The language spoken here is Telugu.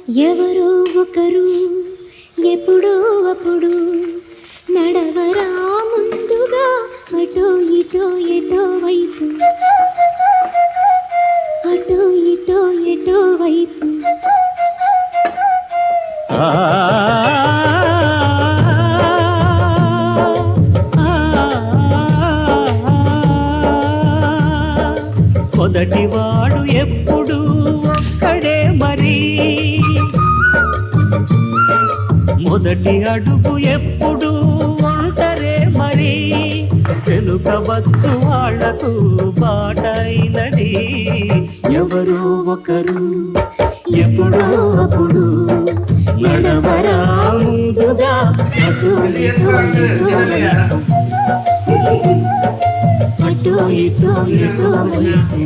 ఎవరో ఒకరు ఎప్పుడో అప్పుడు నడవరా ముందుగా అటో ఇటో ఎటో వైపు అటో ఇటో ఎటో వైపు మొదటివాడు ఎప్పుడు ఒక్కడే మరి, మొదటి అడుగు ఎప్పుడు ఒంటరే మరి, వెనుకవచ్చు వాళ్లకు బాటైనది ఎవరో ఒకరు ఎప్పుడో అప్పుడు నడవరా ముందుగా అటు ఇటు ఎటో వైపు